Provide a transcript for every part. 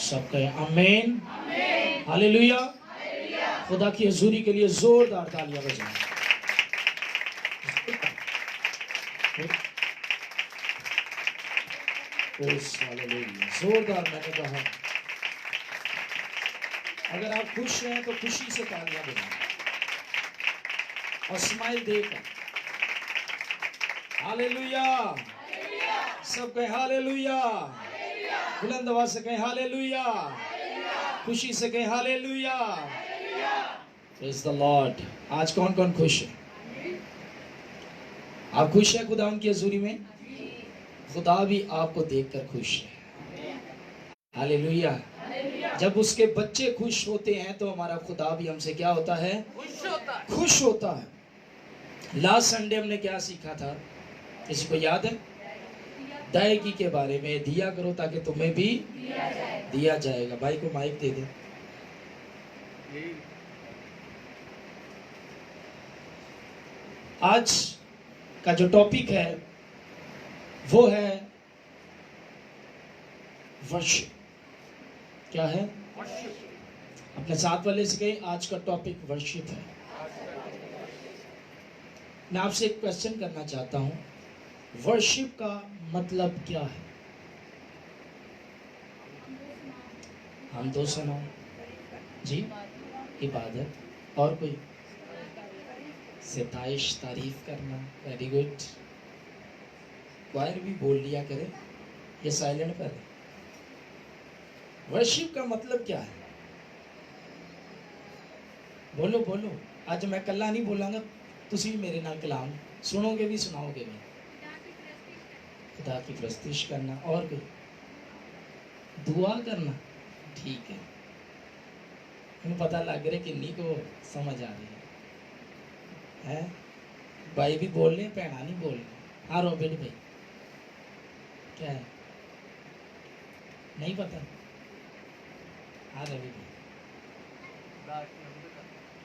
सब कहे आमीन, हालेलुया। खुदा की हजूरी के लिए जोरदार तालियां बजाएं। जोरदार मैंने कहा। अगर आप खुश हैं तो खुशी से तालियां बजाएं और स्माइल देकर हालेलुया। सब कहें हालेलुया, बुलंद आवाज से कहें हालेलुया, खुशी से कहें हालेलुया। Praise the Lord. आज कौन कौन खुश है? आप खुश है खुदा उनकी हजूरी में? खुदा भी आपको देखकर खुश है। हालेलुया। जब उसके बच्चे खुश होते हैं तो हमारा खुदा भी हमसे क्या होता है? खुश होता है। लास्ट संडे हमने क्या सीखा था? किसी को याद है? दायगी के बारे में। दिया करो ताकि तुम्हें भी दिया जाएगा। भाई को माइक दे दे। आज का जो टॉपिक है वो है वर्शिप। क्या है? अपने साथ वाले से कहें आज का टॉपिक वर्शिप है। मैं आपसे एक क्वेश्चन करना चाहता हूं, वर्शिप का मतलब क्या है? हम दो सुनाओ जी। इबादत। और कोई? सिताइश, तारीफ करना। Very good. क्वायर भी बोल लिया करे, ये साइलेंट पर है। वर्शिप का मतलब क्या है? बोलो बोलो। आज मैं कल्ला नहीं बोलांगा, तुसी भी मेरे नाल कलाम सुनोगे भी सुनाओगे भी। खुदा की प्रस्तुति करना। और कोई? दुआ करना। ठीक है, हमें पता लग रहा है किन्नी को समझ आ रही है। भाई भी बोल रहे, भैना नहीं बोल रहे। हाँ रॉबिन भाई, क्या है? नहीं पता? हाँ रवि भाई,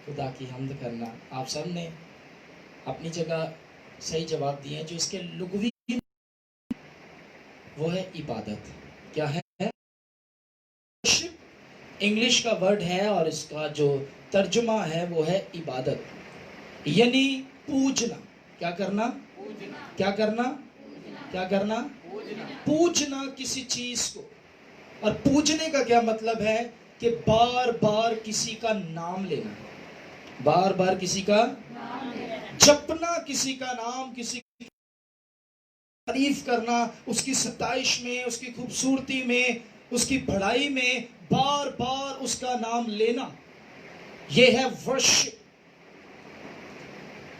खुदा की हम्द करना। आप सब ने अपनी जगह सही जवाब दिए। जो इसके लुग़वी वो है इबादत। क्या है? इंग्लिश का वर्ड है और इसका जो तर्जुमा है वो है इबादत, यानी पूजना। क्या करना? क्या करना? क्या करना? पूजना किसी चीज को। और पूजने का क्या मतलब है? कि बार बार किसी का नाम लेना, बार बार किसी का जपना, किसी का नाम, किसी की तारीफ करना, उसकी सताइश में, उसकी खूबसूरती में, उसकी बढ़ाई में बार बार उसका नाम लेना, यह है वर्शिप।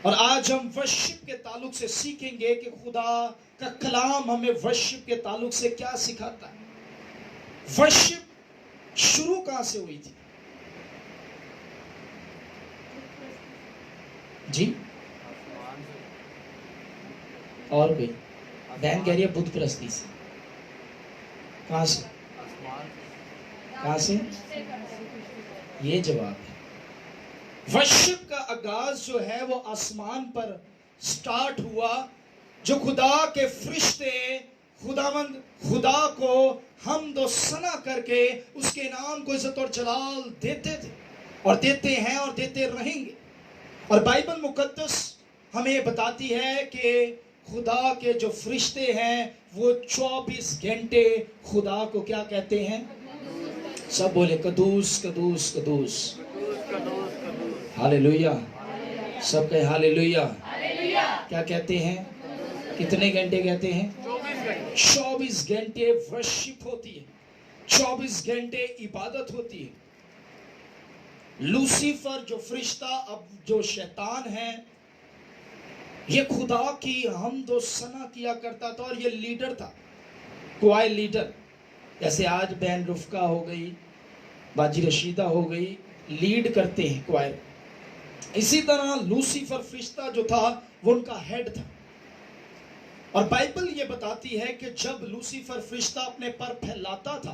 और आज हम वर्शिप के ताल्लुक से सीखेंगे कि खुदा का कलाम हमें वर्शिप के ताल्लुक से क्या सिखाता है। वर्शिप शुरू कहां से हुई थी जी? और कोई? बहन कह रही है बुद्ध प्रस्ती से। कहां से? कहां से? ये जवाब है। वर्शिप का आगाज जो है वो आसमान पर स्टार्ट हुआ। जो खुदा के फरिश्ते खुदावंद खुदा को हमद व सना करके उसके नाम को इज्जत और जलाल देते थे और देते हैं और देते रहेंगे। और बाइबल मुकद्दस हमें बताती है कि खुदा के जो फरिश्ते हैं वो 24 घंटे खुदा को क्या कहते हैं? सब बोले कदूस कदूस कदूस। हालेलुया। सब कहे हालेलुया। क्या कहते हैं? कितने घंटे कहते हैं? 24 घंटे वर्शिप होती है, 24 घंटे इबादत होती है। लूसीफर जो फरिश्ता, अब जो शैतान है, ये खुदा की हमद व सना किया करता था और ये लीडर था, क्वायर लीडर। जैसे आज बहन रुफका हो गई, बाजी रशीदा हो गई, लीड करते हैं क्वायर। इसी तरह लूसीफर फरिश्ता जो था वो उनका हेड था। और बाइबल ये बताती है कि जब लूसीफर फरिश्ता अपने पर फैलाता था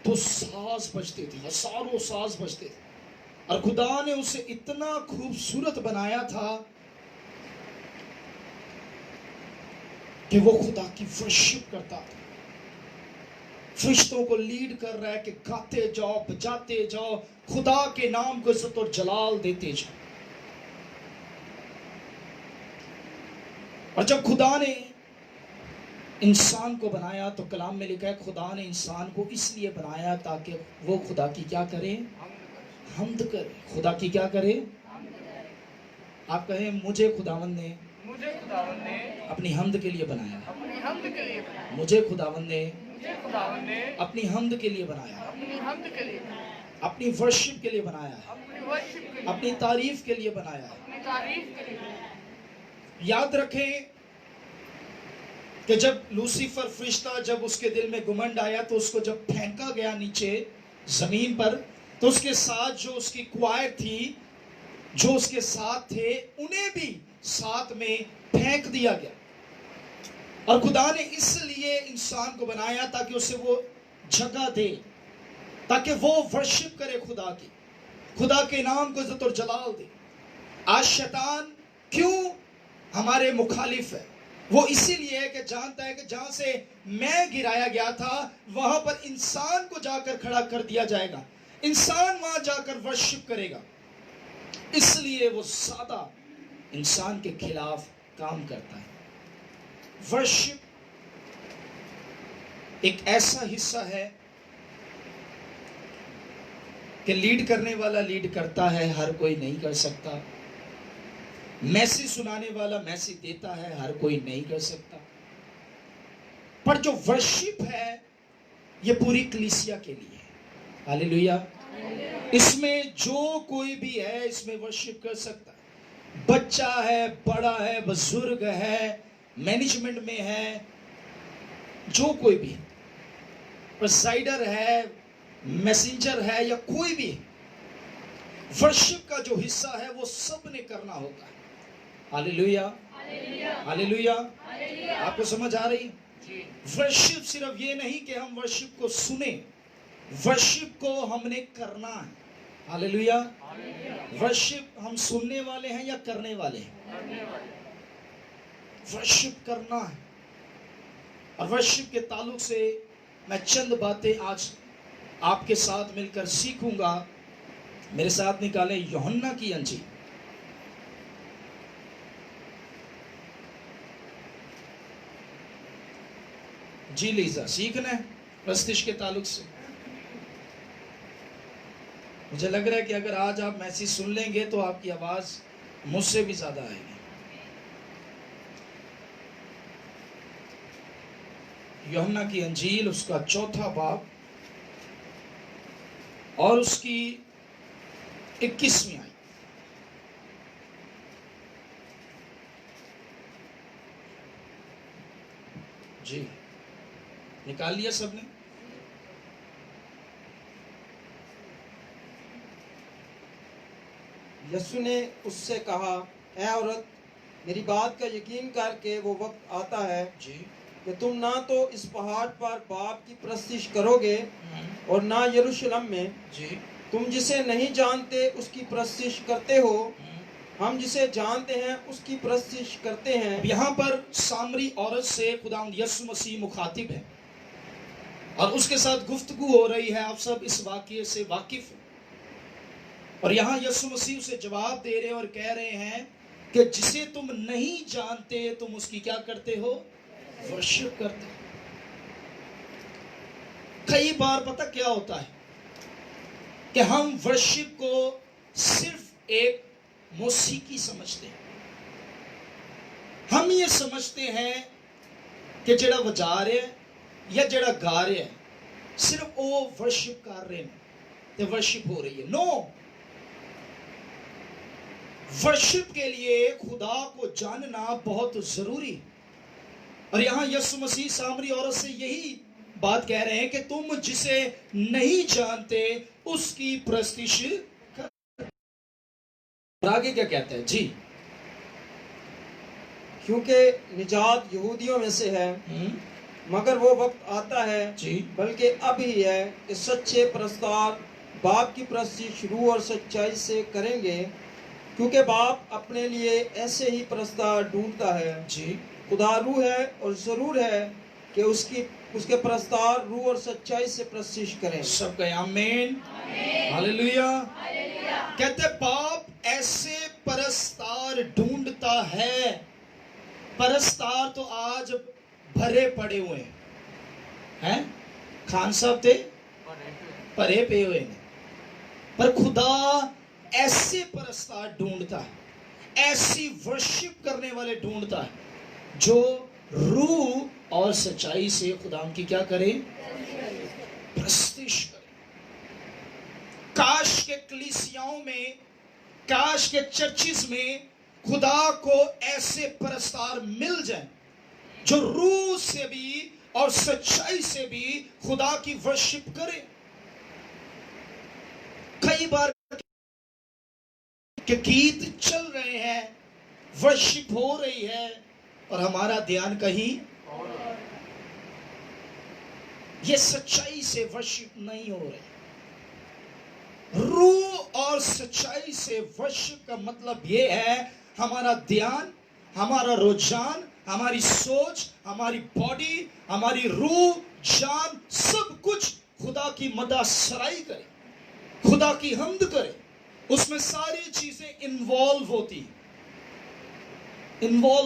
तो साज बजते थे, हजारों साज बजते थे। और खुदा ने उसे इतना खूबसूरत बनाया था कि वो खुदा की वर्शिप करता था। फरिश्तों को लीड कर रहा है कि गाते जाओ, बजाते जाओ, खुदा के नाम को इज्जत और जलाल देते जाओ। और जब खुदा ने इंसान को बनाया तो कलाम में लिखा है खुदा ने इंसान को इसलिए बनाया ताकि वो खुदा की क्या करे, हमद करे। खुदा की क्या करे, आप कहें मुझे खुदावंद ने अपनी हमद के लिए बनाया, मुझे खुदावंद ने अपनी हमद के लिए बनाया, अपनी वर्शिप के लिए बनाया है, अपनी तारीफ के लिए बनाया है। याद रखें कि जब लूसीफर फरिश्ता, जब उसके दिल में घमंड आया तो उसको जब फेंका गया नीचे जमीन पर, तो उसके साथ जो उसकी क्वायर थी, जो उसके साथ थे, उन्हें भी साथ में फेंक दिया गया। और खुदा ने इसलिए इंसान को बनाया ताकि उसे वो जगह दे, ताकि वो वर्शिप करे खुदा की, खुदा के नाम को इज्जत और जलाल दे। आज शैतान क्यों हमारे मुखालिफ है? वो इसीलिए है कि जानता है कि जहां से मैं गिराया गया था वहां पर इंसान को जाकर खड़ा कर दिया जाएगा, इंसान वहां जाकर वर्शिप करेगा, इसलिए वो ज्यादा इंसान के खिलाफ काम करता है। वर्शिप एक ऐसा हिस्सा है कि लीड करने वाला लीड करता है, हर कोई नहीं कर सकता। मैसेज सुनाने वाला मैसेज देता है, हर कोई नहीं कर सकता। पर जो वर्शिप है ये पूरी कलीसिया के लिए है। हालेलुया। इसमें जो कोई भी है इसमें वर्शिप कर सकता है। बच्चा है, बड़ा है, बुजुर्ग है, मैनेजमेंट में है, जो कोई भी, प्रेसाइडर है, मैसेंजर है, या कोई भी, वर्शिप का जो हिस्सा है वो सब ने करना होता है। Hallelujah, hallelujah. आपको समझ आ रही? वर्शिप सिर्फ ये नहीं कि हम वर्शिप को सुने, वर्शिप को हमने करना है। हालेलुया। वर्शिप हम सुनने वाले हैं या करने वाले हैं? वर्शिप करना है। और वर्शिप के ताल्लुक से मैं चंद बातें आज आपके साथ मिलकर सीखूंगा। मेरे साथ निकालें यूहन्ना की अंजील। जी लीजा, सीखना है प्रस्तिश के ताल्लुक से। मुझे लग रहा है कि अगर आज आप मैसेज सुन लेंगे तो आपकी आवाज मुझसे भी ज्यादा आएगी। यूहन्ना की अंजील, उसका 4 बाब और उसकी 21वीं आयत। जी निकाल लिया सबने? यीशु ने उससे कहा, ऐ औरत, मेरी बात का यकीन करके वो वक्त आता है जी कि तुम ना तो इस पहाड़ पर बाप की प्रस्तिश करोगे और ना यरूशलेम में। जी तुम जिसे नहीं जानते उसकी प्रस्तिश करते हो, हम जिसे जानते हैं उसकी प्रस्तिश करते हैं। यहाँ पर सामरी औरत से खुदावंद यीशु मसीह मुखातिब है और उसके साथ गुफ्तगू हो रही है। आप सब इस वाक्य से वाकिफ हो। और यहाँ यीशु मसीह उसे जवाब दे रहे और कह रहे हैं कि जिसे तुम नहीं जानते तुम उसकी क्या करते हो? वर्शिप करते हो। कई बार पता क्या होता है कि हम वर्शिप को सिर्फ एक मौसीकी समझते हैं। हम ये समझते हैं कि जेड़ा वजा रहे हैं या जेड़ा गा रहे हैं सिर्फ वो वर्शिप कर रहे हैं तो वर्शिप हो रही है। नो, वर्शिप के लिए खुदा को जानना बहुत जरूरी है। और यहां यीशु मसीह सामरी औरत से यही बात कह रहे हैं कि तुम जिसे नहीं जानते उसकी प्रस्तिश कर। आगे क्या कहते हैं? जी, क्योंकि निजात यहूदियों में से है, मगर वो वक्त आता है, जी, बल्कि अब ही है, कि सच्चे प्रस्तार बाप की प्रस्तिश रूह और सच्चाई से करेंगे, क्योंकि बाप अपने लिए ऐसे ही प्रस्तार ढूंढता है। जी, खुदा रूह है और जरूर है कि उसकी उसके प्रस्तार रूह और सच्चाई से प्रशिक्ष करें। सब कहे आमीन, हालेलुया। कहते बाप ऐसे परस्तार ढूंढता है। परस्तार तो आज भरे पड़े हुए हैं, खान साहब थे भरे पे हुए हैं, पर खुदा ऐसे परस्तार ढूंढता है, ऐसी वर्शिप करने वाले ढूंढता है जो रूह और सच्चाई से खुदाम की क्या करे, प्रस्तिश करे। काश के कलीसियाओं में, काश के चर्चिस में खुदा को ऐसे परस्तार मिल जाए जो रूह से भी और सच्चाई से भी खुदा की वर्शिप करे। कई बार के गीत चल रहे हैं, वर्शिप हो रही है और हमारा ध्यान कहीं, ये सच्चाई से वर्शिप नहीं हो रही। रूह और सच्चाई से वर्शिप का मतलब यह है हमारा ध्यान, हमारा रुझान, हमारी सोच, हमारी बॉडी, हमारी रूह, जान, सब कुछ खुदा की मदद सराई करे, खुदा की हम्द करे। उसमें सारी चीजें इन्वॉल्व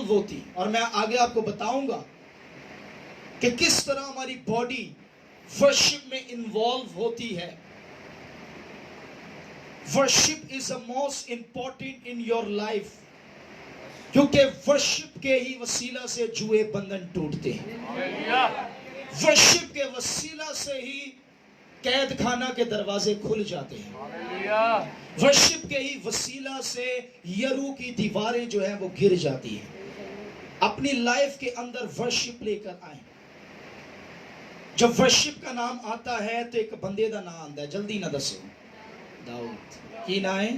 होती। और मैं आगे आपको बताऊंगा कि किस तरह हमारी बॉडी वर्शिप में इन्वॉल्व होती है। Worship is the most important in your life, क्योंकि वर्शिप के ही वसीला से जुए बंधन टूटते हैं। वर्शिप के वसीला से ही कैद खाना के दरवाजे खुल जाते हैं। वर्शिप के ही वसीला से यरू की दीवारें जो है वो गिर जाती हैं। अपनी लाइफ के अंदर वर्शिप लेकर आए। जब वर्शिप का नाम आता है तो एक बंदे का नाम आता है, जल्दी ना दसो, दाऊद। की ना है,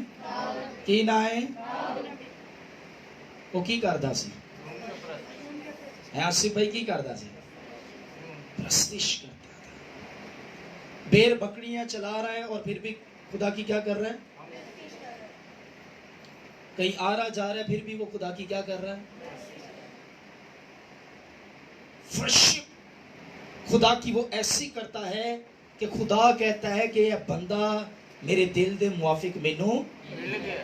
की ना है, वो की करदा सी, आसिफ भाई की करदा सी, प्रस्तिश करता था। बेर बकरियां चला रहा है और फिर भी खुदा की क्या कर रहा है, कहीं आ रहा जा रहा है, फिर भी वो खुदा की क्या कर रहा है, वर्शिप खुदा की वो ऐसी करता है कि खुदा कहता है कि यह बंदा मेरे दिल दे मुआफिक मैनू मिल गया।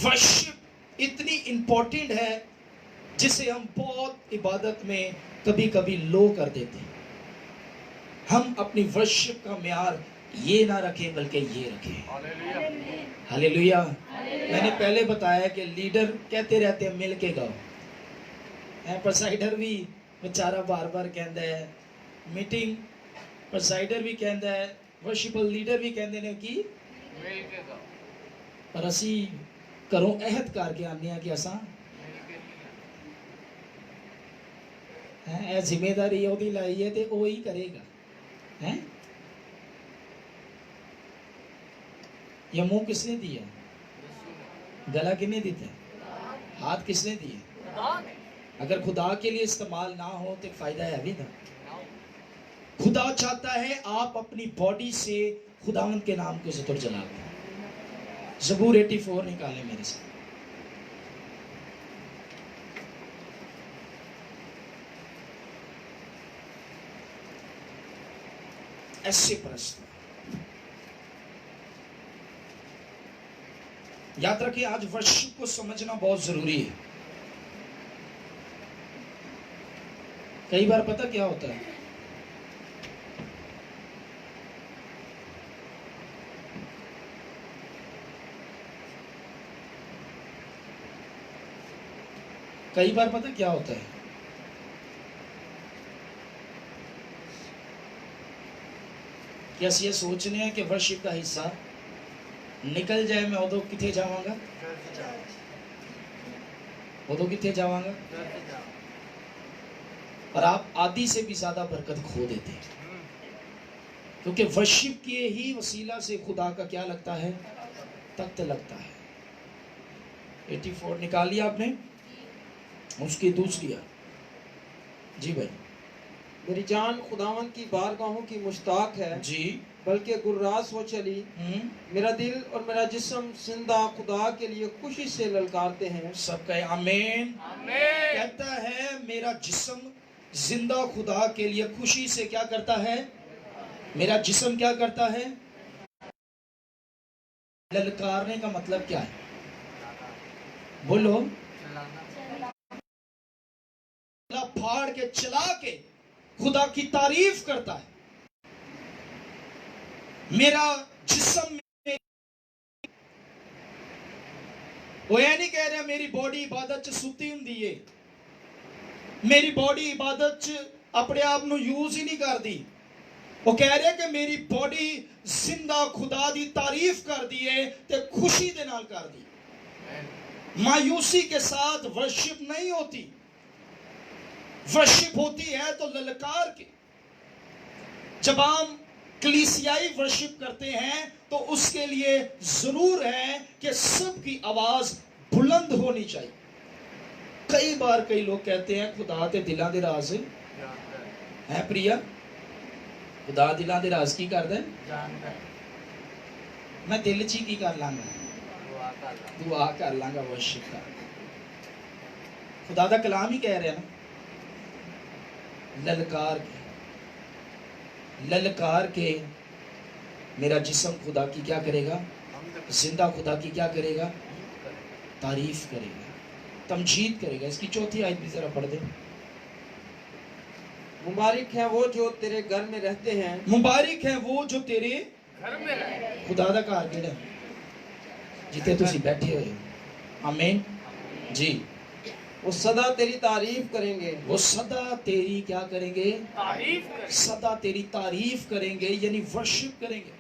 वर्शिप इतनी इंपॉर्टेंट है जिसे हम बहुत इबादत में कभी कभी लो कर देते हैं। हम अपनी वर्शिप का म्यार ये ना रखें बल्कि ये रखें। हालेलुया। मैंने पहले बताया कि लीडर कहते रहते हैं मिल के गाओ, प्रेसाइडर भी बेचारा बार बार कहता है, मीटिंग प्रेसाइडर भी कहता है, वर्शिपल लीडर भी कहते हैं कि मिल के गाओ, पर असी घरों अहद करके आने हैं कि असा है जिम्मेदारी ओदी लाई है तो वो ही करेगा है। ये मुंह किसने दिया, गला किसने दिया, हाथ किसने दिए। अगर खुदा के लिए इस्तेमाल ना हो तो फायदा है भी ना। खुदा चाहता है आप अपनी बॉडी से खुदावंद के नाम को ज़िक्र जलाते हैं। ज़बूर 84 निकालें मेरे से। ऐसे प्रश्न याद रखिए, आज वर्शिप को समझना बहुत जरूरी है। कई बार पता क्या होता है, कई बार पता क्या होता है, कि अस ये सोचने हैं कि वर्शिप का हिस्सा निकल जाए, मैं उदो किथे जावांगा, उदो किथे जावांगा, और आप आदि से भी ज्यादा बरकत खो देते हैं। क्योंकि वर्शिप के ही वसीला से खुदा का क्या लगता है, तख्त लगता है। 84 निकाल लिया आपने, उसकी दूसरी है जी भाई। मेरी जान खुदावंद की बारगाहों की मुश्ताक है जी, बल्कि गुर्रास हो चली। मेरा दिल और मेरा जिस्म जिंदा खुदा के लिए खुशी से ललकारते हैं। सब कहे आमीन। कहता है मेरा जिस्म जिंदा खुदा के लिए खुशी से क्या करता है? मेरा जिस्म क्या करता है? ललकारने का मतलब क्या है? बोलो। फाड़ के चला के खुदा की तारीफ करता है। मेरा जिस्म, वो ये नहीं कह रहा मेरी बॉडी इबादत च सुती हुंदी है, मेरी बॉडी इबादत च अपने आप ਨੂੰ यूज ही नहीं करती। वो कह रहे कि मेरी बॉडी जिंदा खुदा दी तारीफ कर दी है ते खुशी दे नाल कर दी। मायूसी के साथ वर्शिप नहीं होती, वर्शिप होती है तो ललकार के। जब हम कलीसियाई वर्शिप करते हैं तो उसके लिए जरूर है कि सबकी आवाज बुलंद होनी चाहिए। कई बार कई लोग कहते हैं खुदा ते दिलां दे राज है प्रिया, खुदा दिलां दे राज की करदा है? मैं दिल च ही की कर लांगा? दुआ कर लांगा, वर्शिप कर। खुदा दा कलाम ही कह रहा ना, ललकार के मेरा जिस्म खुदा की क्या करेगा? जिंदा खुदा की क्या करेगा? तारीफ करेगा, तमजीद करेगा। इसकी चौथी आयत भी जरा पढ़ दे। मुबारक है वो जो तेरे घर में रहते हैं। मुबारक है वो जो तेरे घर में रहते। खुदा दा घर केड़ा? जिथे तुसी बैठे हुए हो। आमीन जी। वो सदा तेरी तारीफ करेंगे। वो सदा तेरी क्या करेंगे? तारीफ करेंगे। सदा तेरी तारीफ करेंगे, यानी वर्शिप करेंगे।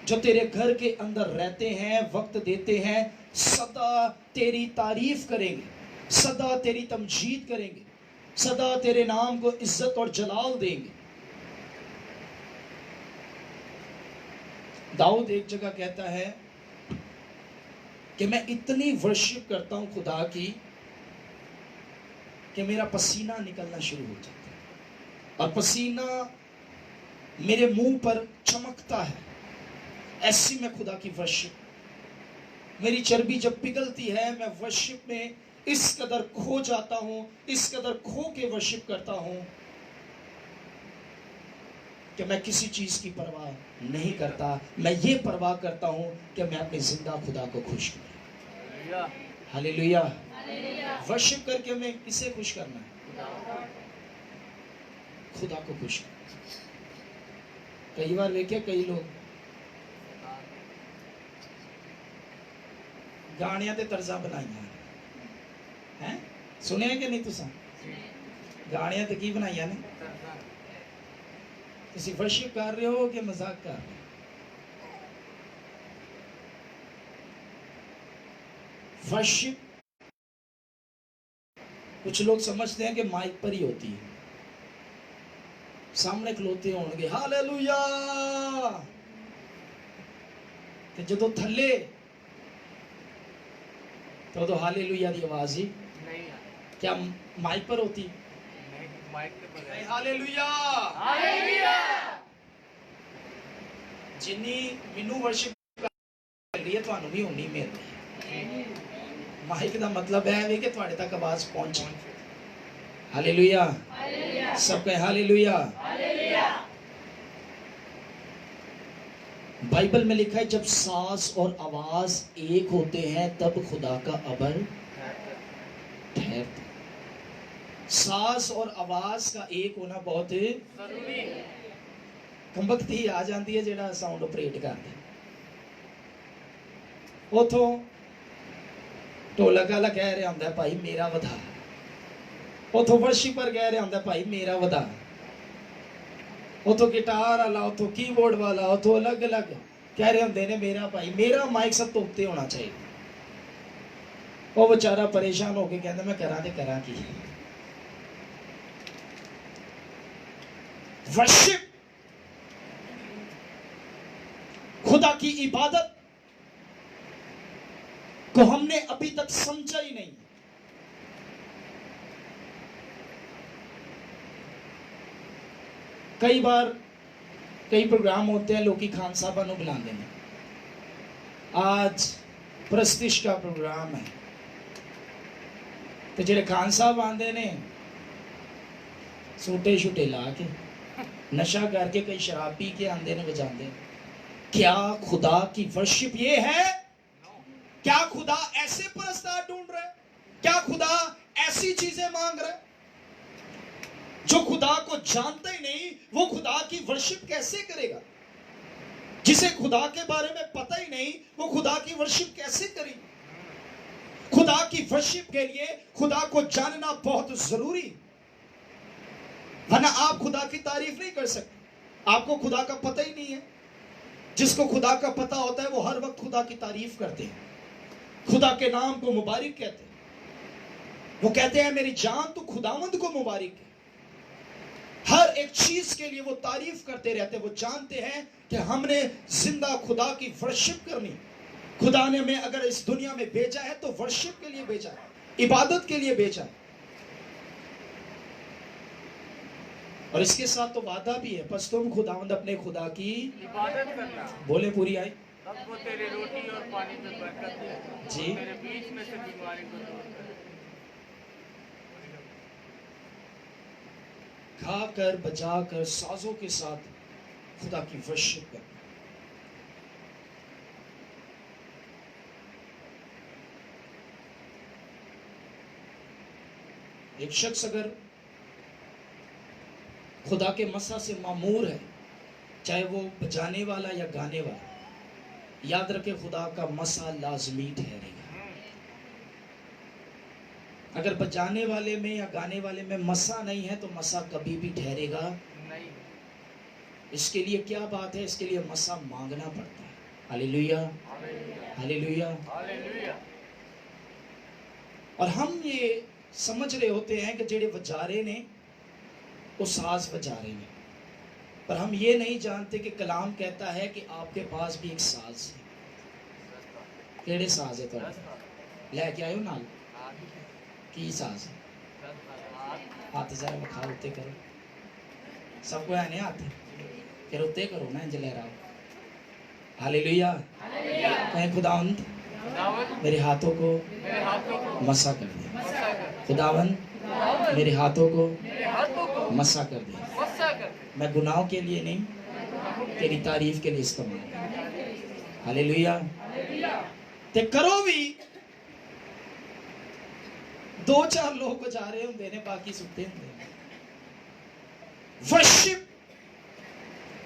जो तेरे घर के अंदर रहते हैं, वक्त देते हैं, सदा तेरी तारीफ करेंगे, सदा तेरी तमजीद करेंगे, सदा तेरे नाम को इज्जत और जलाल देंगे। दाऊद एक जगह कहता है कि मैं इतनी वर्शिप करता हूं खुदा की कि मेरा पसीना निकलना शुरू हो जाता है और पसीना मेरे मुंह पर चमकता है। ऐसी मैं खुदा की वर्शिप, मेरी चर्बी जब पिघलती है, मैं वर्शिप में इस कदर खो जाता हूं, इस कदर खो के वर्शिप करता हूं कि मैं किसी चीज की परवाह नहीं करता। मैं ये परवाह करता हूं कि मैं अपने जिंदा खुदा को खुश करूं। हालेलुया। वर्शिप करके मैं किसे खुश करना है? खुदा को खुश करना। कई बार देखे कई लोग गाणियां ते तर्जा बनाइया हैं, सुने कि नहीं? तुसा गाणियां ते की बनाइया ने? तुसी वर्शिप कर रहे हो कि मजाक कर रहे हो? वर्शिप कुछ लोग समझते हैं कि माइक पर ही होती है, सामने खलोते होंगे हालेलुया, ते जदों थल्ले तो हालेलुया दी आवाज ही नहीं। क्या माइक पर होती? नहीं, माइक पे बजाए हालेलुया हालेलुया। जिन्नी मेनू वर्शिप कर रही है ਤੁਹਾਨੂੰ भी होनी मिल रही है। माइक का मतलब है कि ਤੁਹਾਡੇ तक आवाज पहुंचे। Hallelujah hallelujah. सब कहे हालेलुया हालेलुया। बाइबल में लिखा है जब सांस और आवाज एक होते हैं तब खुदा का अबर ठहरता। सांस और आवाज का एक होना बहुत जरूरी है। कंबकती आ जाती है जेड़ा साउंड ऑपरेट करता, उथों ढोलक वाला कह रहा होंदा भाई मेरा वधा, उथों वर्शिपर कह रहा होंदा भाई मेरा वधा, उथों गिटार वाला, उथों कीबोर्ड वाला, उथों अलग अलग कह रहे होंदे ने मेरा भाई, मेरा माइक सब तो उत्ते होना चाहिए। वो बेचारा परेशान होके कहता मैं करा ते करा की। वर्शिप, खुदा की इबादत को हमने अभी तक समझा ही नहीं। कई बार कई प्रोग्राम होते हैं, लोग खान साहबा को बुलाते हैं, आज प्रस्तिश का प्रोग्राम है, तो जेडे खान साहब आते ने सूटे शूटे ला के नशा करके कई शराब पी के आंदे ने बजाते। क्या खुदा की वर्शिप ये है? क्या खुदा ऐसे परस्तार ढूंढ रहा है? क्या खुदा ऐसी चीजें मांग रहा है? जो खुदा को जानता ही नहीं वो खुदा की वर्शिप कैसे करेगा? जिसे खुदा के बारे में पता ही नहीं वो खुदा की वर्शिप कैसे करेगी? खुदा की वर्शिप के लिए खुदा को जानना बहुत जरूरी, वरना आप खुदा की तारीफ नहीं कर सकते। आपको खुदा का पता ही नहीं है। जिसको खुदा का पता होता है वो हर वक्त खुदा की तारीफ करते हैं, खुदा के नाम को मुबारक कहते हैं। वो कहते हैं मेरी जान तो खुदावंद को मुबारक है। हर एक चीज के लिए वो तारीफ करते रहते हैं। वो जानते हैं कि हमने जिंदा खुदा की वर्शिप करनी। खुदा ने हमें अगर इस दुनिया में भेजा है तो वर्शिप के लिए भेजा है, इबादत के लिए भेजा है। और इसके साथ तो वादा भी है, बस तुम खुदावंद अपने खुदा की इबादत करना, बोले पूरी आई तब वो तेरे रोटी और पानी में बरकत दे, जी। तेरे बीच में से बीमारी को दूर करे। खाकर बजाकर साजों के साथ खुदा की वर्शिप करना। एक शख्स अगर खुदा के मसा से मामूर है, चाहे वो बजाने वाला या गाने वाला, याद रखे खुदा का मसा लाजमी ठहरेगा। अगर बजाने वाले में या गाने वाले में मसा नहीं है तो मसा कभी भी ठहरेगा नहीं। इसके लिए क्या बात है? इसके लिए मसा मांगना पड़ता है। Hallelujah, hallelujah. हालेलुया। और हम ये समझ रहे होते हैं कि जेड़े बजारे ने वो साज बजा रहे हैं, पर हम ये नहीं जानते कि कलाम कहता है कि आपके पास भी एक साज है। केड़े साज है? तो लेके आयो नाल की साज है? हाथ जरा विखा उत्ते करो, सबको है हाथ, फिर उत्ते करो ना इंज लहराओ। हालेलुया। कहें खुदावंद मेरे हाथों को मेरे हाथों को मसा कर दे। मसा कर, खुदावंद मेरे हाथों को मेरे हाथों को मसा कर दे। मसा कर दे। मैं गुनाहों के लिए नहीं तेरी तारीफ के लिए इस्तेमाल। हालेलुया। ते करो भी। दो चार लोग बजा रहे होंगे ने, बाकी सुनते होंगे। वर्शिप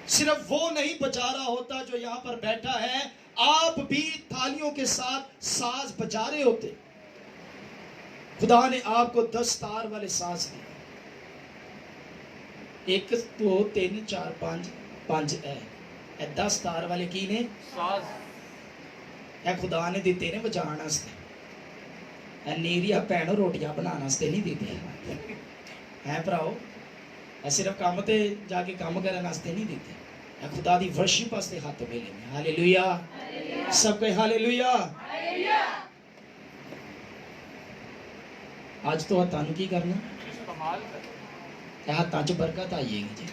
सिर्फ वो नहीं बजा रहा होता जो यहां पर बैठा है, आप भी तालियों के साथ साज बजा रहे होते। खुदा ने आपको 10 तार वाले साज दिए। 1 2 3 4 5 5 है 10 तार वाले की ने साज है खुदा ने दिते ने बजाने वास्ते। नीरिया भैनों रोटियां बनाने वास्ते नहीं देते है भराओ। सिर्फ काम ते जाके काम करने वास्ते नहीं देते, खुदा दी वर्शिप वास्ते हाथ मिले ने। हालेलुया। सब कहे हालेलुया। आज तो हाथों की करना, इस्तेमाल कर। हाथों च बरकत आएगी जी।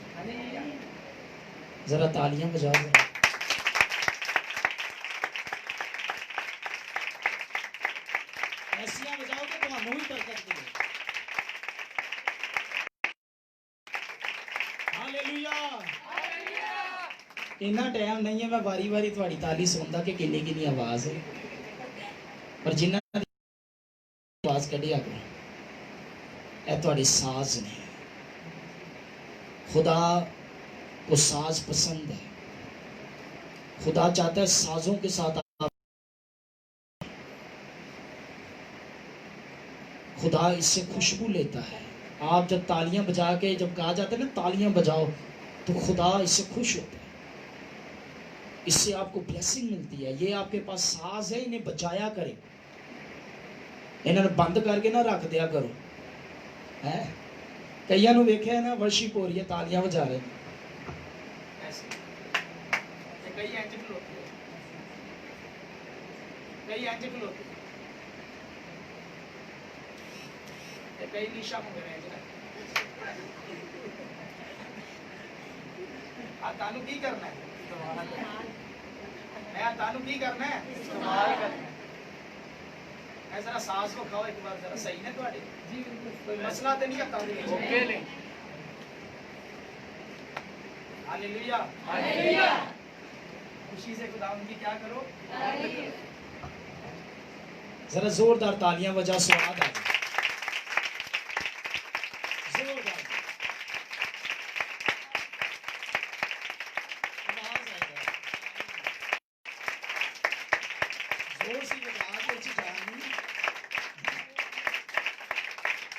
जरा तालियां बजाओ जरा। ऐसियां बजाओ कि तुहानू भी बरकत मिले। हालेलुया। इन्ना टाइम नहीं है मैं वारी वारी तुम्हारी ताली सुनता कि किन्नी किन्नी आवाज है, पर जिन्ना आवाज कढ़िया करो ए तुम्हारे साज ने। खुदा को साज पसंद है। खुदा चाहता है साजों के साथ आप, खुदा इससे खुशबू लेता है। आप जब तालियां बजा के, जब कहा जाता है ना तालियां बजाओ, तो खुदा इससे खुश होता है। इससे आपको ब्लेसिंग मिलती है। ये आपके पास साज है, इन्हें बजाया करें, इन्हें बंद करके ना रख दिया करो। है कईया नु वेख्या ना वर्शिप हो रही है, तालियां बजा रहे ऐसे कई इंच खलोते, कई इंच खलोते, कई निशा मंग रहे हैं। तानू की करना है? मैं तानू की करना है? इस्तेमाल करना है। ऐसा सांस को खाओ एक बार जरा, सही ना तुम्हारी? कोई मसला तो नहीं है? ओके नहीं। Hallelujah hallelujah. खुशी से खुदा उनकी क्या करो। जरा जोरदार तालियां बजा, स्वाद आ जाए। जोरदार आवाज आएगा। जोर से बजा के अच्छी जानी।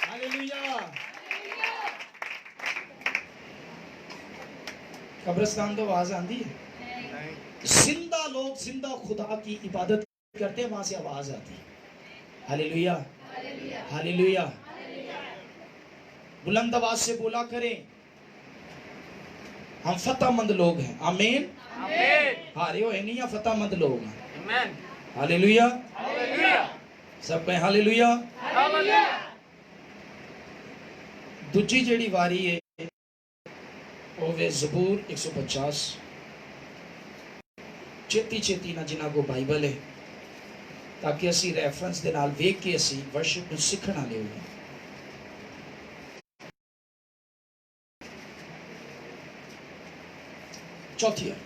हालेलुया। कब्रिस्तान तो आवाज आती है। जिंदा लोग जिंदा खुदा की इबादत करते हैं, वहां से आवाज आती है। Hallelujah hallelujah. बुलंद आवाज से बोला करें, हम फतेहमंद लोग हैं। आमीन। हारे हुए नहीं है, फतेहमंद लोग हैं। हालेलुया सब कहें हालेलुया। दूजी जेड़ी वारी है वो वे ज़बूर 150। चेती चेती ना जिन्हां को बाइबल है, ताकि असी रेफरेंस दे नाल वेख के असी वर्शिप ਨੂੰ ਸਿੱਖਣ ਵਾਲੇ ਹੋਈਏ। चौथी है,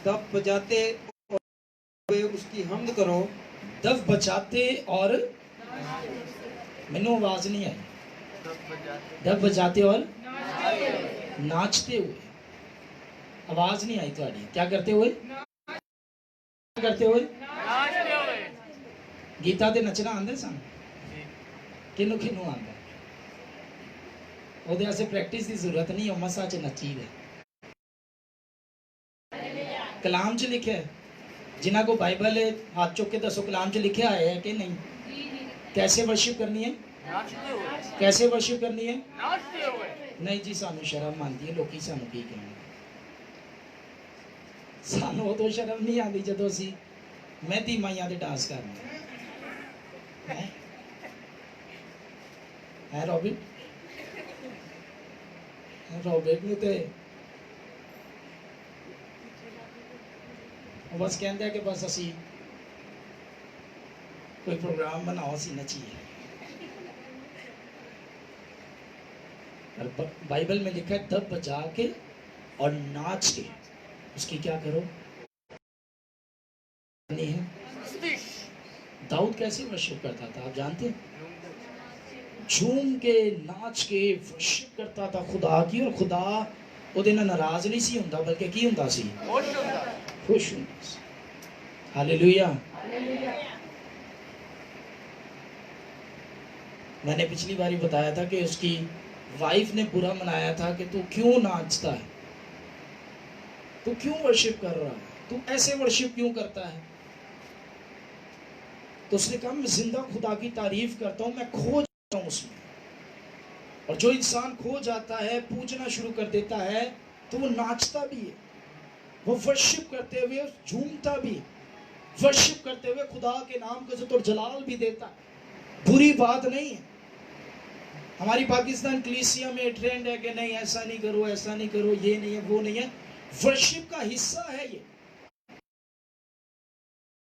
तब बजाते और वे उसकी हमद करो। दफ बजाते और मैनू आवाज नहीं आई। दफ बजाते और नाचते हुए। आवाज नहीं आई थोड़ी। क्या करते हुए? करते हुए। गीता ते नचना आंदे सन? किनू किनू आंदा? ਉਹਦੇ ਵਾਸਤੇ ਪ੍ਰੈਕਟਿਸ ਦੀ ਜ਼ਰੂਰਤ ਨਹੀਂ, ਉਹ ਮਸਾ ਚ ਨੱਚੀ ਦੇ। ਕਲਾਮ ਚ ਲਿਖਿਆ ਹੈ, जिन्हों को बाइबल है हाथ चुक के दसो, कलाम च लिखा है कि नहीं? कैसे वर्शिप करनी है? कैसे वर्शिप करनी है? नहीं जी, सानू शर्म आती है। लोग सानू की कहने, सानू उदों शर्म नहीं आती जो असी मेहंदी माइया दे डांस करने है। रॉबिट नूं ते बस कहते हैं कि बस असी कोई प्रोग्राम बनाओ, असी नचीए। बाइबल में लिखा है दब बजा के और नाच के उसकी क्या करो नहीं है। दाऊद कैसे वर्शिप करता था आप जानते हैं? झूम के नाच के वर्शिप करता था खुदा की, और खुदा ਉਹਦੇ ਨਾਲ नाराज नहीं सी ਹੁੰਦਾ, बल्कि की ਹੁੰਦਾ ਸੀ? खुश ਹੁੰਦਾ ਸੀ। हालेलुया। मैंने पिछली बार ही बताया था कि उसकी वाइफ ने बुरा मनाया था कि तू क्यों नाचता है, तू क्यों वर्शिप कर रहा है, तू ऐसे वर्शिप क्यों करता है? तो उसने कहा मैं जिंदा खुदा की तारीफ करता हूं, मैं खो जाता हूं उसमें। और जो इंसान खो जाता है, पूजना शुरू कर देता है, तो वो नाचता भी है, वो वर्शिप करते हुए झूमता भी, वर्शिप करते हुए खुदा के नाम को इज्जत और जलाल भी देता है। बुरी बात नहीं है। हमारी पाकिस्तान कलीसिया में ट्रेंड है कि नहीं ऐसा नहीं करो, ऐसा नहीं करो, ये नहीं है, वो नहीं है। वर्शिप का हिस्सा है ये,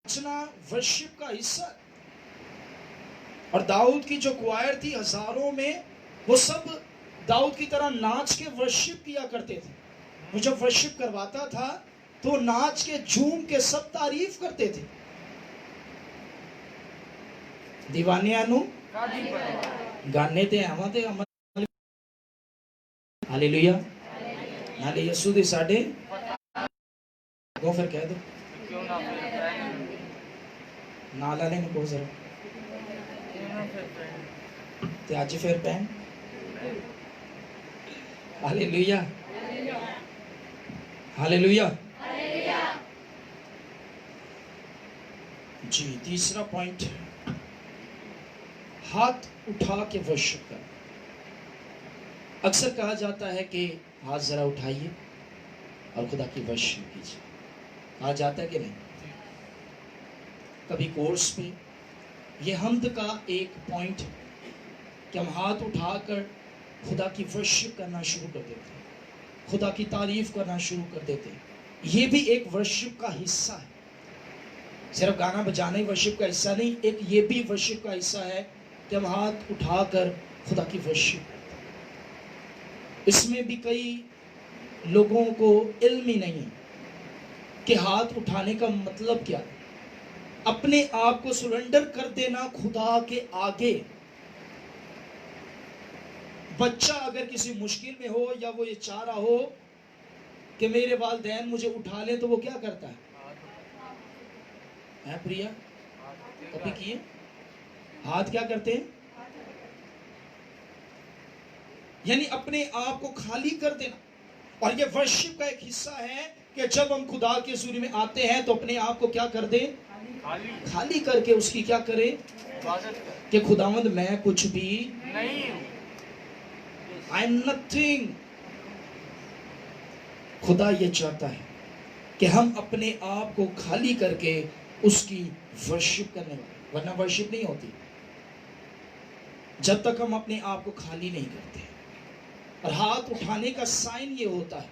नाचना वर्शिप का हिस्सा। और दाऊद की जो क्वायर थी हजारों में, वो सब दाऊद की तरह नाच के वर्शिप किया करते थे। वो जब वर्शिप करवाता था तो नाच के झूम के सब तारीफ करते थे। दीवानिया नु गाने ते आवा ते अमल। हालेलुया। नाले यीशु दे साडे को फिर कह दो नाल वाले ने को जरा ते आज फिर पैन। हालेलुया हालेलुया जी। तीसरा पॉइंट, हाथ उठा के वर्शिप कर। अक्सर कहा जाता है कि हाथ जरा उठाइए और खुदा की वर्शिप कीजिए। कहा जाता है कि नहीं? कभी कोर्स पे ये हमद का एक पॉइंट कि हम हाथ उठाकर खुदा की वर्शिप करना शुरू कर देते हैं, खुदा की तारीफ करना शुरू कर देते हैं। ये भी एक वर्शिप का हिस्सा है। सिर्फ गाना बजाना ही वर्शिप का हिस्सा नहीं, एक ये भी वर्शिप का हिस्सा है कि हम हाथ उठाकर खुदा की वर्शिप करते हैं। इसमें भी कई लोगों को इल्म ही नहीं है कि हाथ उठाने का मतलब क्या है। अपने आप को सरेंडर कर देना खुदा के आगे। बच्चा अगर किसी मुश्किल में हो या वो ये चाह रहा हो कि मेरे वालिदैन मुझे उठा लें, तो वो क्या करता है प्रिया? कभी किए? हाथ क्या करते हैं? यानी अपने आप को खाली कर देना। और ये वर्शिप का एक हिस्सा है कि जब हम खुदा के हुजूरी में आते हैं तो अपने आप को क्या कर दें? खाली करके उसकी क्या करें? कि खुदावंद मैं कुछ भी नहीं हूं। I am nothing. खुदा ये चाहता है कि हम अपने आप को खाली करके उसकी वर्शिप करने वाले, वरना वर्शिप नहीं होती जब तक हम अपने आप को खाली नहीं करते। और हाथ उठाने का साइन ये होता है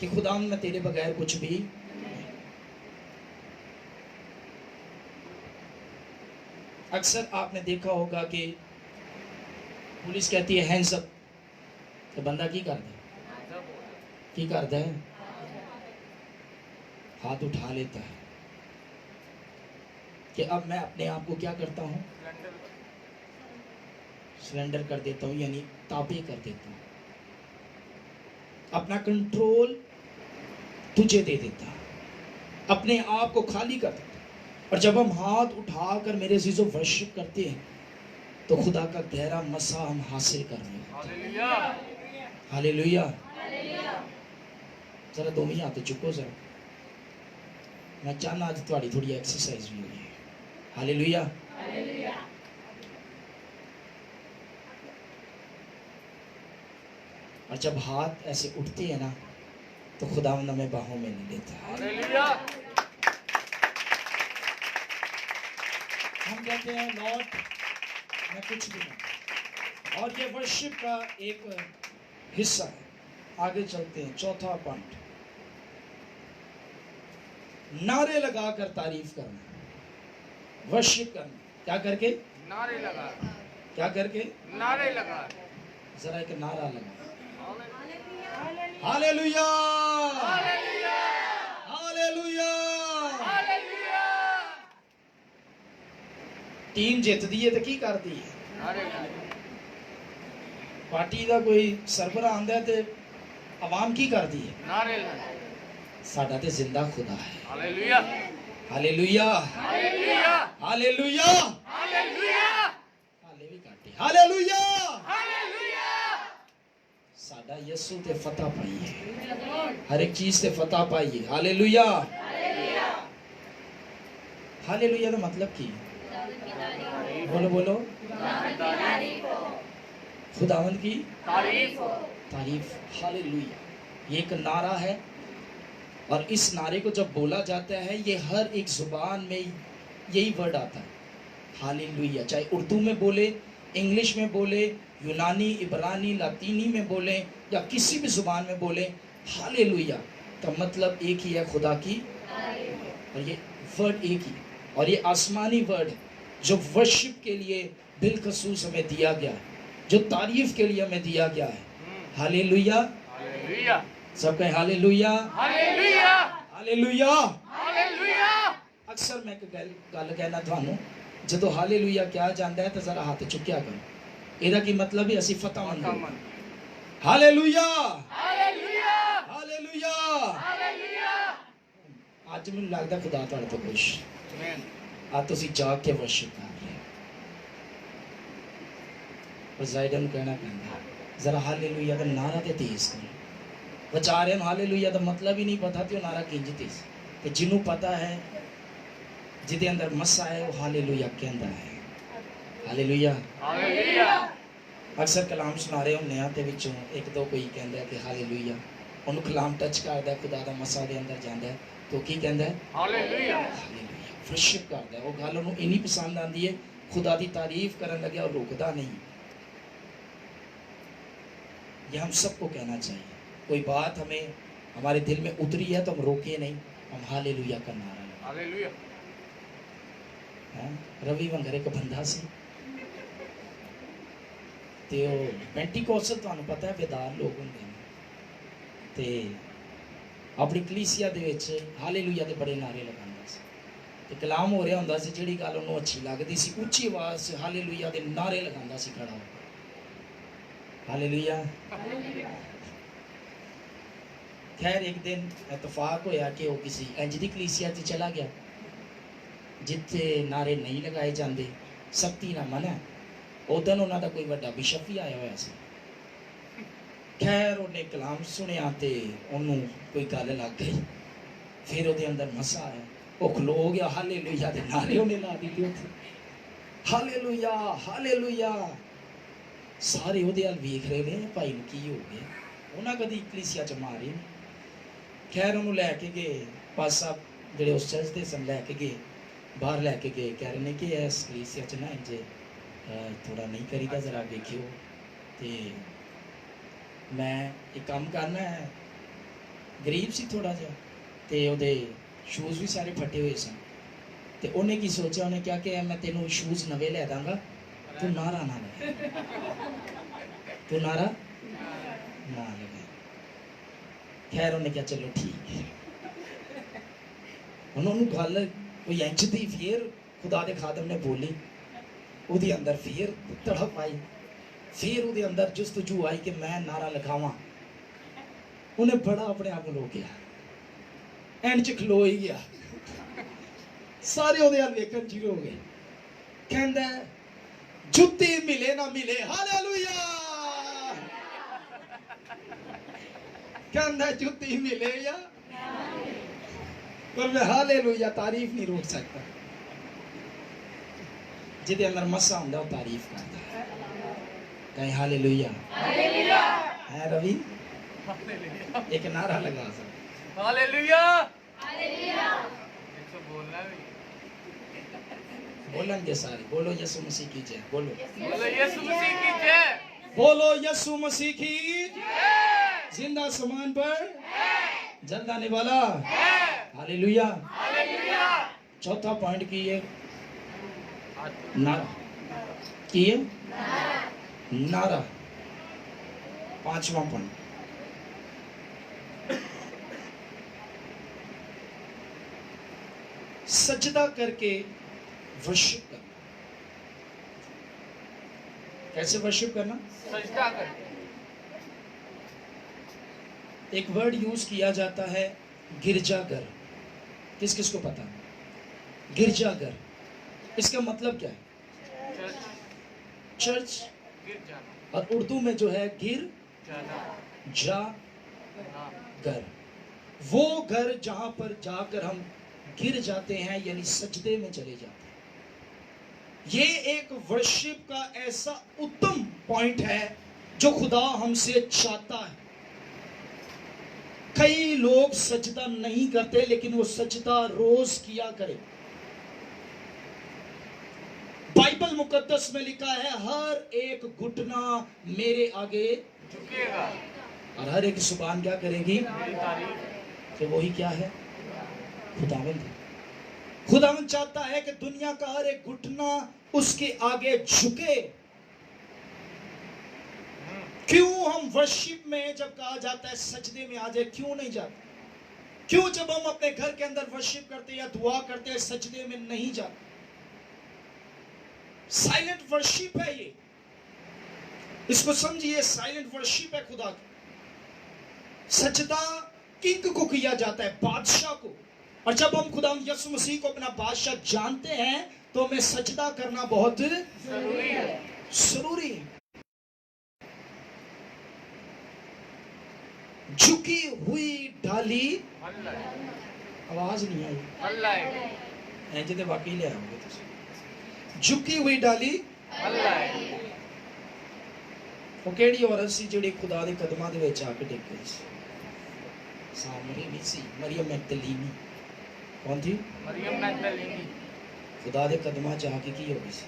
कि खुदा मैं तेरे बगैर कुछ भी नहीं। अक्सर आपने देखा होगा कि पुलिस कहती है हैंड्स अप, तो बंदा की करता है? हाथ उठा लेता है कि अब मैं अपने आप को क्या करता हूं? सरेंडर कर देता हूं, यानी ताबे कर देता हूं। अपना कंट्रोल तुझे दे देता हूं, अपने आप को खाली कर देता हूं। और जब हम हाथ उठाकर मेरे अजीजों वर्शिप करते हैं तो खुदा का गहरा मसा हम हासिल कर रहे हैं। हालेलुया। जरा दो ही हाथ चुको जरा, मैं चाहना आज थोड़ी थोड़ी एक्सरसाइज भी हुई है। हालेलुया। और जब हाथ ऐसे उठते हैं ना तो खुदावंद हमें बाहों में ले लेता है। हम कहते हैं लॉर्ड मैं कुछ भी नहीं। और ये वर्शिप का एक हिस्सा है। आगे चलते हैं, चौथा पॉइंट, नारे लगाकर तारीफ करना। वर्शिप करना क्या करके? नारे लगा। क्या करके? नारे लगा। जरा एक नारा लगा। Hallelujah, hallelujah. टीम जितदी है तो की करती है? पार्टी का कोई सरबरा आंदा है तो आवाम की करती है? नारे लगा। साडा ते जिंदा खुदा है। Hallelujah, hallelujah, hallelujah, hallelujah. Hallelujah, हाले भी काटी। हालेलुया। हालेलुया। साडा यीशु ते फतह पाई है, हर एक चीज से फतह पाई है। हालेलुया। हालेलुया का मतलब की? बोलो बोलो। खुदावंद की तारीफ। हालेलुया, ये एक नारा है। और इस नारे को जब बोला जाता है ये हर एक जुबान में यही वर्ड आता है, हालेलुया। चाहे उर्दू में बोले, इंग्लिश में बोले, यूनानी, इब्रानी, लातीनी में बोले या किसी भी जुबान में बोले, हालेलुया का मतलब एक ही है, खुदा की। और ये वर्ड एक ही, और ये आसमानी वर्ड है जो वर्शिप के लिए बिलखसूस हमें दिया गया है, जो तारीफ के लिए हमें दिया गया है। हालेलुया। हालेलुया, सब कहें हालेलुया, हालेलुया, हालेलुया। हालेलुया। अक्सर मैं गल कहना थानू, जो हालेलुया क्या जानता है तो जरा हाथ चुक्या करो। ਇਹਦਾ की मतलब है ਅਸੀਂ फतह मंगो। Hallelujah, hallelujah, hallelujah. हालेलुया। ਅੱਜ ਮੈਨੂੰ ਲੱਗਦਾ खुदा ਤੁਹਾਡੇ ਤੋਂ ਖੁਸ਼। आमीन। आज ਤੁਸੀਂ जाग के वर्शिप कर रहे हो। प्रेसिडेंट ਨੂੰ कहना ਪੈਂਦਾ जरा हालेलुया का नारा ते तेज करो। बेचारे ਨੂੰ हालेलुया ਦਾ मतलब ही नहीं पता ਤੇ ਉਹ नारा ਕਿੰਜ तेज, ਤੇ ਜਿਹਨੂੰ पता है ਜਿਹਦੇ ਅੰਦਰ ਮਸਾ ਹੈ ਉਹ हालेलुया ਕਹਿੰਦਾ ਹੈ। Hallelujah, hallelujah. अक्सर कलाम सुना रहे ਹੁੰਦੇ ਆ ਤੇ ਵਿੱਚੋਂ ਇੱਕ ਦੋ ਕੋਈ ਕਹਿੰਦਾ ਕਿ ਹਾਲੇਲੂਇਆ, ਉਹਨੂੰ ਕਲਾਮ ਟੱਚ ਕਰਦਾ, ਖੁਦਾ ਦਾ ਮਸਾ ਦੇ ਅੰਦਰ ਜਾਂਦਾ तो ਕੀ ਕਹਿੰਦਾ ਹੈ? हालेलुया। ਹਾਲੇਲੂਇਆ। ਵਰਸ਼ਿਪ ਕਰਦਾ, ਉਹ ਗੱਲ ਉਹਨੂੰ ਇੰਨੀ ਪਸੰਦ ਆਉਂਦੀ ਹੈ, खुदा की तारीफ करने लगे और रुकदा नहीं। यह हम सबको कहना चाहिए। कोई बात हमें हमारे दिल में उतरी है तो हम रोके नहीं, हम हालेलुया का नारा लगाएं। हालेलुया। रवि वंगरे का बंदा सी ਤੇ ਉਹ ਪੈਂਟੀਕੋਸਲ ਤੁਹਾਨੂੰ ਪਤਾ ਹੈ ਬੇਦਾਰ ਲੋਕ ਹੁੰਦੇ ਨੇ ਤੇ ਆਪਣੀ ਕਲੀਸਿਆ ਦੇ ਵਿੱਚ ਹਾਲੇਲੂਇਆ ਦੇ ਬੜੇ ਨਾਰੇ ਲਗਾਉਂਦਾ ਸੀ ਤੇ ਕਲਾਮ ਹੋ ਰਿਹਾ ਹੁੰਦਾ ਸੀ, ਜਿਹੜੀ ਗੱਲ ਉਹਨੂੰ ਅੱਛੀ ਲੱਗਦੀ ਸੀ ਉੱਚੀ ਆਵਾਜ਼ 'ਚ ਹਾਲੇਲੂਇਆ ਦੇ ਨਾਰੇ ਲਗਾਉਂਦਾ ਸੀ ਖੜਾ ਹੋ ਕੇ। ਹਾਲੇਲੂਇਆ। खैर एक दिन इतफाक होया कि वो किसी इंज दी कलीसिया च चला गया जिथे नारे नहीं लगाए जाते, सख्ती ना मना। उदन उन्होंने कोई वड्डा बिशप भी आया हुआ सी। खैर उन्हें कलाम सुनिया तो उन्होंने कोई गल लग गई, फिर वो अंदर मसा आया, वो खलो गया, हालेलुया दे नारे उन्हें ला दिए उत्थे, हालेलुया हालेलुया। सारे वो वेख रहे ने भाई नूं की हो गया, उन्हें कभी कलीसिया च मारे। खैर उन्होंने लैके गए पास साहब जोड़े उस चर्च के सन, लैके गए बाहर लैके गए, कह रहे हैं कि इस कलीसिया च ना इंज थोड़ा नहीं करीदा, जरा देखियो तो मैं एक काम करना है। गरीब सी थोड़ा जा तो वो शूज़ भी सारे फटे हुए सन, तो उन्हें की सोचा, उन्हें क्या कि मैं तेनों शूज़ नवे लै दांगा, तू नारा ना लगा, तू नारा ना लगा। खैर उन्हें क्या चलो ठीक है। उन्होंने गल कोई इंच दी फिर खुदा के खादम ने बोली, उहदे अंदर फिर तड़प आई, फिर उहदे अंदर जुस्तजू आई कि मैं नारा लिखावां। उन्हें बड़ा अपने आप को रोकिया, एंड च खलो ही गया। सारे उहदे अल वेखण जीरो हो गए। कहंदा जुत्ती मिले ना मिले, हालेलुया। कहना जुत्ती मिले या पर मैं हालेलुया तारीफ नहीं रोक सकता। जिदे अंदर मसा हुंदा वो तारीफ करता है। कहीं हालेलुया है रवि, एक नारा लगा सकता हालेलुया। बोलेंगे सारे, बोलो यीशु मसीह की जय, बोलो यीशु मसीह की जय, बोलो यीशु मसीह की जिंदा समान पर जल्द आने वाला हालेलुया। चौथा पॉइंट की है नारा, की है नारा। पांचवा पॉइंट सजदा करके वर्शिप करना। कैसे वर्शिप करना? सजदा करके। एक वर्ड यूज किया जाता है गिरजाघर। किस किस को पता है गिरजाघर? इसका मतलब क्या है? चर्च। और उर्दू में जो है गिर जा घर, वो घर जहां पर जाकर हम गिर जाते हैं, यानी सजदे में चले जाते हैं। ये एक वर्शिप का ऐसा उत्तम पॉइंट है जो खुदा हमसे चाहता है। कई लोग सजदा नहीं करते, लेकिन वो सजदा रोज किया करे। बाइबल मुकद्दस में लिखा है हर एक घुटना मेरे आगे झुकेगा और हर एक जुबान क्या करेगी? मेरी तारीफ। तो वही क्या है? खुदावंद। खुदावंद चाहता है कि दुनिया का हर एक घुटना उसके आगे झुके। क्यों हम वर्शिप में जब कहा जाता है सजदे में आ जाए, क्यों नहीं जाते? क्यों जब हम अपने घर के अंदर वर्शिप करते हैं या दुआ करते हैं सजदे में नहीं जाते? साइलेंट वर्शिप है ये, इसको समझिए, साइलेंट वर्शिप है खुदा की। सजदा किंग को किया जाता है, बादशाह को। और जब हम खुदा यीशु मसीह को अपना बादशाह जानते हैं तो हमें सजदा करना बहुत जरूरी है। झुकी हुई डाली, आवाज नहीं आई, इंज ते वाकई ले आओगे तुम। झुकी हुई डाली वो केड़ी औरत सी जिहड़ी खुदा दे कदमां दे विच आके टिक गई सी? सामरी नहीं सी, मरियम मैगदलीनी। कौन थी? मरियम मैगदलीनी। खुदा दे कदमां च आके की हो गई सी?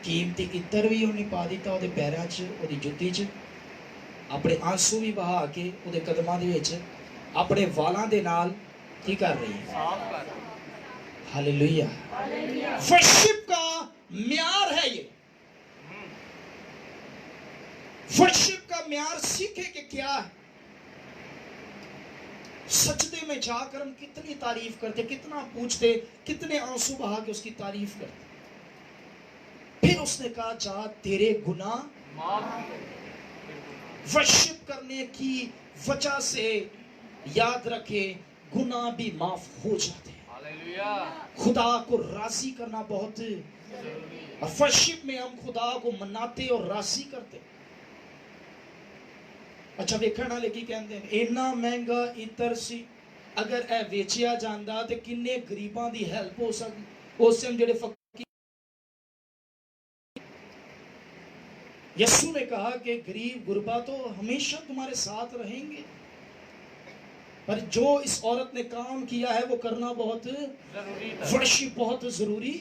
कीमती इत्र भी उन्हें पा दिता ओदे पैरां च, ओदी जुत्ती च, अपने आंसू भी बहा के ओदे कदमां दे विच अपने वालां दे नाल की कर रही है? साफ कर। हालेलुया। वर्शिप का म्यार है ये। वर्शिप का म्यार सीखे कि क्या है। सजदे में जाकर हम कितनी तारीफ करते, कितना पूछते, कितने आंसू बहा के उसकी तारीफ करते। फिर उसने कहा जा तेरे गुनाह माफ। वर्शिप करने की वजह से याद रखे गुनाह भी माफ हो जाते हैं। हालेलुया। खुदा को राजी करना बहुत, और वर्शिप में हम खुदा को मनाते और राजी करते। अच्छा वेखण वाले की कहते हैं, इन्ना महंगा इतर सी अगर यह वेचिया जाता तो किन्ने गरीबां दी हेल्प हो सकती। उस टाइम जेडे फकीर, यीशु ने कहा कि गरीब गुरबा तो हमेशा तुम्हारे साथ रहेंगे, पर जो इस औरत ने काम किया है वो करना बहुत जरूरी था। वर्शिप बहुत जरूरी,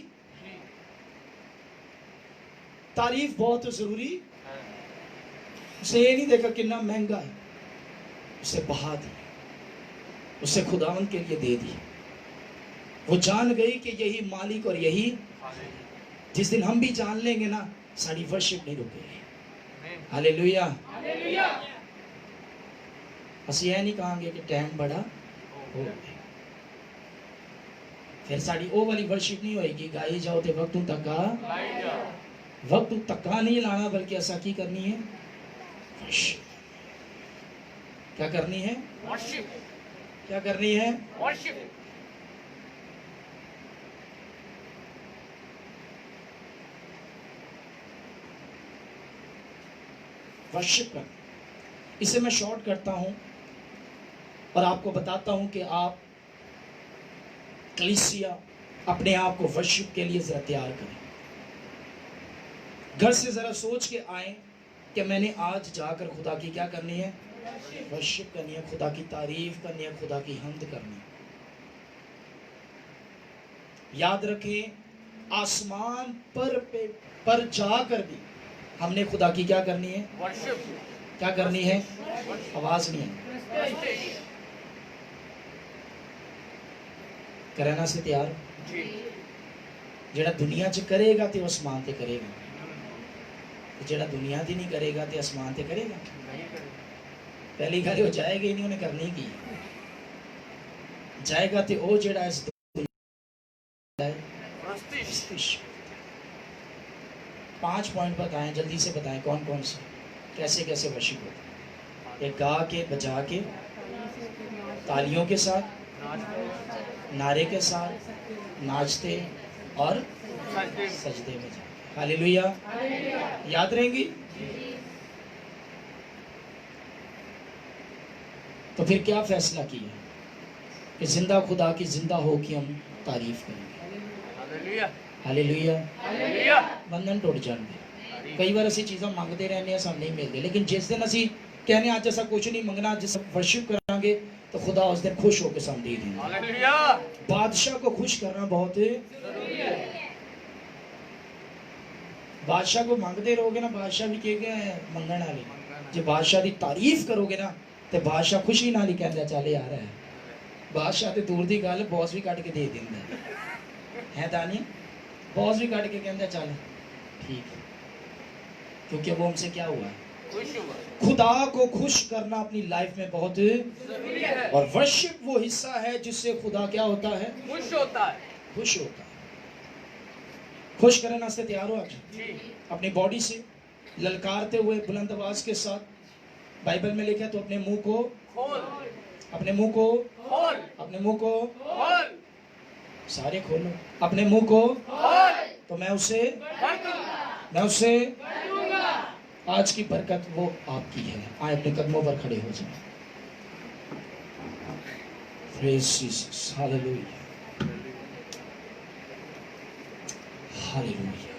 तारीफ बहुत जरूरी। उसे ये नहीं देखा कितना महंगा है, उसे बहा दी, उसे खुदावंत के लिए दे दी। वो जान गई कि यही मालिक और यही, जिस दिन हम भी जान लेंगे ना साड़ी वर्शिप नहीं रुकेगी। हालेलुया। ਅਸੀਂ ਇਹ ਨਹੀਂ ਕਹਾਂਗੇ कि टाइम बड़ा हो गया, फिर साड़ी वो वाली वर्शिप नहीं होएगी गाई जाओ तो वक्त तका, वक्त तका नहीं लाना, बल्कि ऐसा की करनी है वर्शिप। क्या करनी है? वर्शिप। क्या करनी है? वर्शिप। वर्शिप कर। इसे मैं शॉर्ट करता हूं और आपको बताता हूं कि आप कलीसिया अपने आप को वर्शिप के लिए जरा तैयार करें। घर से जरा सोच के आए कि मैंने आज जाकर खुदा की क्या करनी है? वर्शिप करनी है, खुदा की तारीफ करनी है, खुदा की हम्द करनी है। याद रखें आसमान पर जाकर भी हमने खुदा की क्या करनी है? वर्शिप। क्या करनी है? आवाज नहीं है, करना से तैयार जी। जेड़ा दुनिया च करेगा तो आसमान ते करेगा, जेड़ा दुनिया दी नहीं करेगा तो आसमान ते करेगा। पहली गल हो जाएगी नहीं, उन्हें करनी की जाएगा तो वो जेड़ा इस प्रस्तिश। 5 पॉइंट बताएं, जल्दी से बताएं कौन कौन से, कैसे कैसे वर्शिप होता है। एक गा के, बजा के, तालियों के साथ, नारे के साथ, नाचते और सजदे में जाके। हालेलुया। याद रहेंगी? तो फिर क्या फैसला किया कि जिंदा खुदा की जिंदा हो कि हम तारीफ करेंगे। हालेलुया। हालेलुया। हालेलुया। बंधन टुट जाएंगे। कई बार असी चीज़ां मंगते रहने हैं, सानू नहीं मिलती, लेकिन जिस दिन असी कहने अज ऐसा कुछ नहीं मंगना, अज वर्शिप करांगे तो खुदा उस दिन खुश होकर सानू दे देंगे। हालेलुया। बादशाह को खुश करना बहुत जरूरी है। बादशाह को मंगते रहोगे ना, बादशाह भी कहेगा मंगण वाले। जो बादशाह की तारीफ करोगे ना तो बादशाह खुशी नाल ही कहता चल यार है। बादशाह तो दूर की गल, बॉस भी कट के दे देंदा है तानी, बॉस भी कट के कहता चल ठीक, क्योंकि वो हमसे क्या हुआ? खुदा को खुश करना अपनी लाइफ में बहुत जरूरी है। और वर्शिप वो हिस्सा है जिससे खुदा क्या होता है? खुश होता है। खुश होता है। खुश करने से तैयार हो आज? जी। अपनी बॉडी से ललकारते हुए बुलंद आवाज के साथ, बाइबल में लिखा है तो अपने मुंह को खोल, अपने मुंह को खोल, अपने मुंह को खोल, सारे खोलो अपने मुंह को, खोल, तो मैं उसे भर दूंगा, मैं उसे भर दूंगा। आज की बरकत वो आपकी है। आए अपने कदमों पर खड़े हो जाए। Praise Jesus. Hallelujah. Hallelujah.